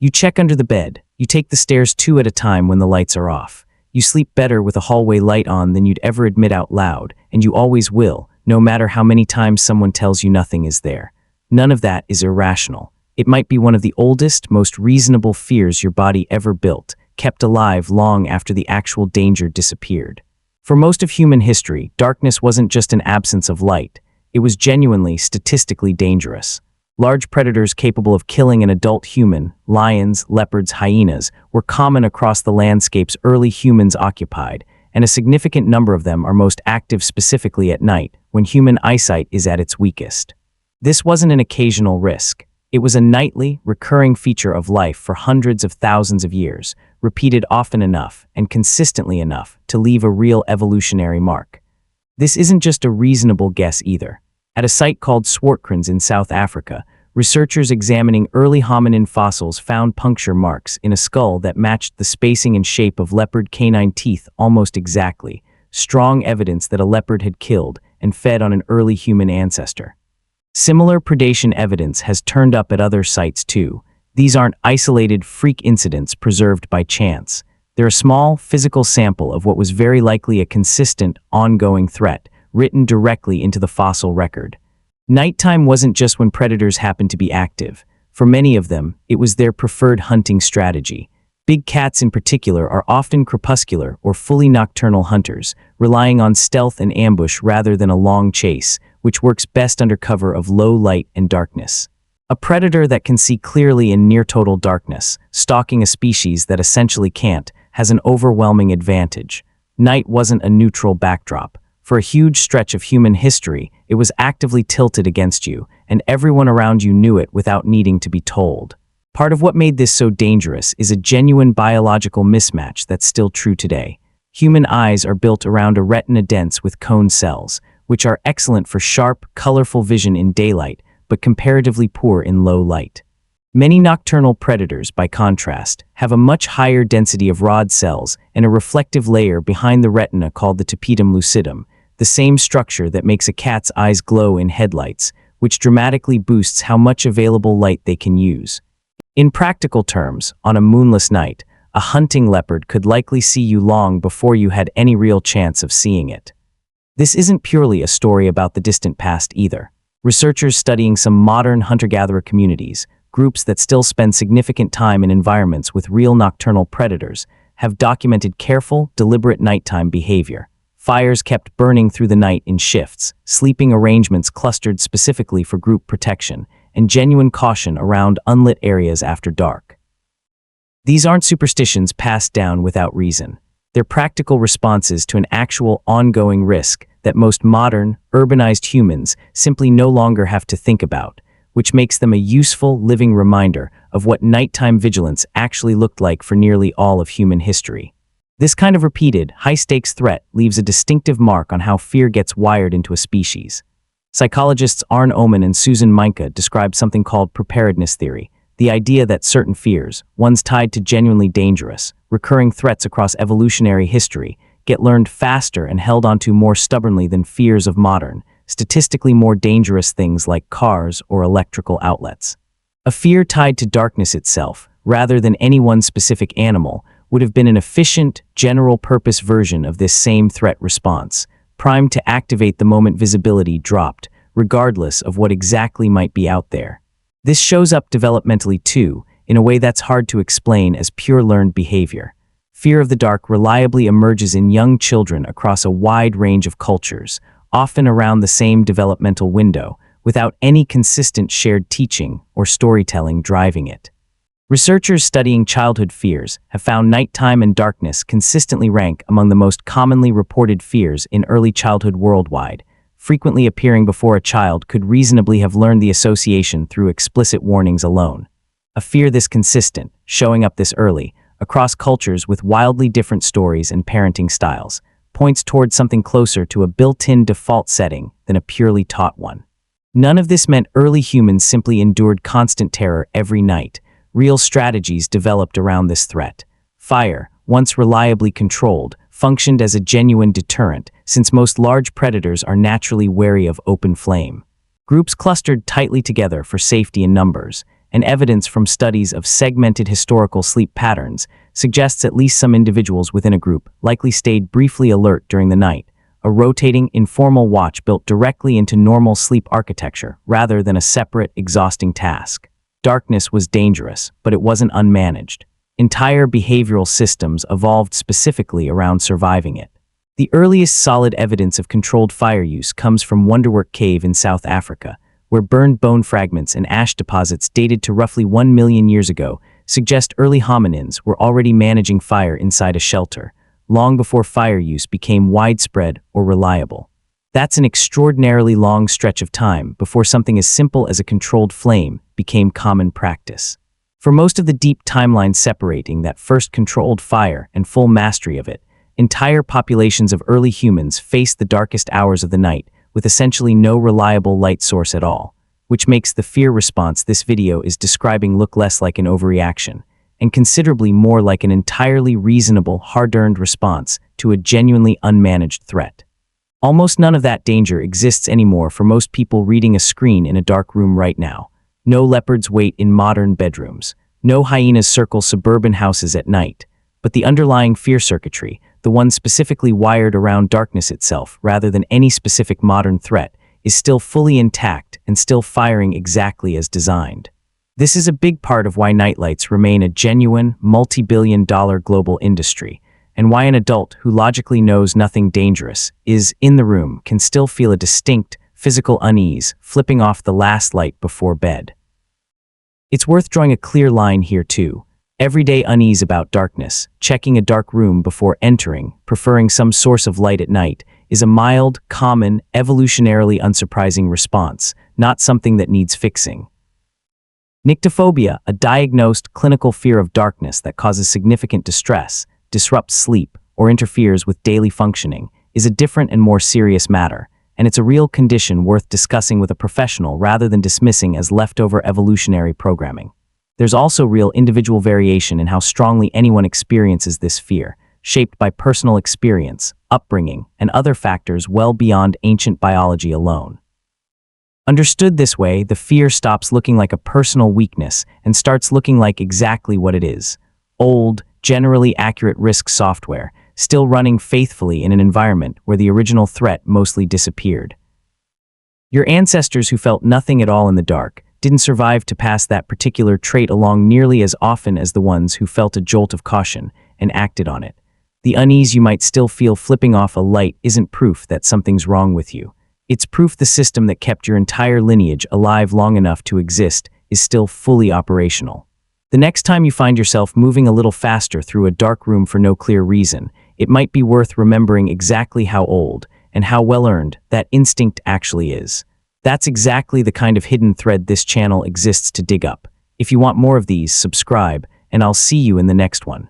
You check under the bed. You take the stairs two at a time when the lights are off. You sleep better with a hallway light on than you'd ever admit out loud, and you always will, no matter how many times someone tells you nothing is there. None of that is irrational. It might be one of the oldest, most reasonable fears your body ever built, kept alive long after the actual danger disappeared. For most of human history, darkness wasn't just an absence of light. It was genuinely, statistically dangerous. Large predators capable of killing an adult human, lions, leopards, hyenas, were common across the landscapes early humans occupied, and a significant number of them are most active specifically at night, when human eyesight is at its weakest. This wasn't an occasional risk. It was a nightly, recurring feature of life for hundreds of thousands of years, repeated often enough and consistently enough to leave a real evolutionary mark. This isn't just a reasonable guess either. At a site called Swartkrans in South Africa, researchers examining early hominin fossils found puncture marks in a skull that matched the spacing and shape of leopard canine teeth almost exactly, strong evidence that a leopard had killed and fed on an early human ancestor. Similar predation evidence has turned up at other sites too. These aren't isolated freak incidents preserved by chance. They're a small, physical sample of what was very likely a consistent, ongoing threat, written directly into the fossil record. Nighttime wasn't just when predators happened to be active. For many of them, it was their preferred hunting strategy. Big cats in particular are often crepuscular or fully nocturnal hunters, relying on stealth and ambush rather than a long chase, which works best under cover of low light and darkness. A predator that can see clearly in near-total darkness, stalking a species that essentially can't, has an overwhelming advantage. Night wasn't a neutral backdrop. For a huge stretch of human history, it was actively tilted against you, and everyone around you knew it without needing to be told. Part of what made this so dangerous is a genuine biological mismatch that's still true today. Human eyes are built around a retina dense with cone cells, which are excellent for sharp, colorful vision in daylight, but comparatively poor in low light. Many nocturnal predators, by contrast, have a much higher density of rod cells and a reflective layer behind the retina called the tapetum lucidum, the same structure that makes a cat's eyes glow in headlights, which dramatically boosts how much available light they can use. In practical terms, on a moonless night, a hunting leopard could likely see you long before you had any real chance of seeing it. This isn't purely a story about the distant past either. Researchers studying some modern hunter-gatherer communities, groups that still spend significant time in environments with real nocturnal predators, have documented careful, deliberate nighttime behavior. Fires kept burning through the night in shifts, sleeping arrangements clustered specifically for group protection, and genuine caution around unlit areas after dark. These aren't superstitions passed down without reason. They're practical responses to an actual, ongoing risk that most modern, urbanized humans simply no longer have to think about, which makes them a useful, living reminder of what nighttime vigilance actually looked like for nearly all of human history. This kind of repeated, high-stakes threat leaves a distinctive mark on how fear gets wired into a species. Psychologists Arne Oman and Susan Meinke describe something called preparedness theory, the idea that certain fears, ones tied to genuinely dangerous, recurring threats across evolutionary history, get learned faster and held onto more stubbornly than fears of modern, statistically more dangerous things like cars or electrical outlets. A fear tied to darkness itself, rather than any one specific animal, would have been an efficient, general-purpose version of this same threat response, primed to activate the moment visibility dropped, regardless of what exactly might be out there. This shows up developmentally too, in a way that's hard to explain as pure learned behavior. Fear of the dark reliably emerges in young children across a wide range of cultures, often around the same developmental window, without any consistent shared teaching or storytelling driving it. Researchers studying childhood fears have found nighttime and darkness consistently rank among the most commonly reported fears in early childhood worldwide. Frequently appearing before a child could reasonably have learned the association through explicit warnings alone. A fear this consistent, showing up this early, across cultures with wildly different stories and parenting styles, points towards something closer to a built-in default setting than a purely taught one. None of this meant early humans simply endured constant terror every night. Real strategies developed around this threat. Fire, once reliably controlled, functioned as a genuine deterrent, since most large predators are naturally wary of open flame. Groups clustered tightly together for safety in numbers, and evidence from studies of segmented historical sleep patterns suggests at least some individuals within a group likely stayed briefly alert during the night, a rotating, informal watch built directly into normal sleep architecture rather than a separate, exhausting task. Darkness was dangerous, but it wasn't unmanaged. Entire behavioral systems evolved specifically around surviving it. The earliest solid evidence of controlled fire use comes from Wonderwork Cave in South Africa, where burned bone fragments and ash deposits dated to roughly 1 million years ago suggest early hominins were already managing fire inside a shelter, long before fire use became widespread or reliable. That's an extraordinarily long stretch of time before something as simple as a controlled flame became common practice. For most of the deep timeline separating that first controlled fire and full mastery of it, entire populations of early humans faced the darkest hours of the night with essentially no reliable light source at all, which makes the fear response this video is describing look less like an overreaction and considerably more like an entirely reasonable, hard-earned response to a genuinely unmanaged threat. Almost none of that danger exists anymore for most people reading a screen in a dark room right now. No leopards wait in modern bedrooms. No hyenas circle suburban houses at night. But the underlying fear circuitry, the one specifically wired around darkness itself rather than any specific modern threat, is still fully intact and still firing exactly as designed. This is a big part of why nightlights remain a genuine, multi-billion-dollar global industry, and why an adult who logically knows nothing dangerous is in the room can still feel a distinct, physical unease flipping off the last light before bed. It's worth drawing a clear line here too. Everyday unease about darkness, checking a dark room before entering, preferring some source of light at night, is a mild, common, evolutionarily unsurprising response, not something that needs fixing. Nyctophobia, a diagnosed clinical fear of darkness that causes significant distress, disrupts sleep, or interferes with daily functioning, is a different and more serious matter, and it's a real condition worth discussing with a professional rather than dismissing as leftover evolutionary programming. There's also real individual variation in how strongly anyone experiences this fear, shaped by personal experience, upbringing, and other factors well beyond ancient biology alone. Understood this way, the fear stops looking like a personal weakness and starts looking like exactly what it is: old, generally accurate risk software, still running faithfully in an environment where the original threat mostly disappeared. Your ancestors who felt nothing at all in the dark didn't survive to pass that particular trait along nearly as often as the ones who felt a jolt of caution and acted on it. The unease you might still feel flipping off a light isn't proof that something's wrong with you. It's proof the system that kept your entire lineage alive long enough to exist is still fully operational. The next time you find yourself moving a little faster through a dark room for no clear reason, it might be worth remembering exactly how old and how well-earned that instinct actually is. That's exactly the kind of hidden thread this channel exists to dig up. If you want more of these, subscribe, and I'll see you in the next one.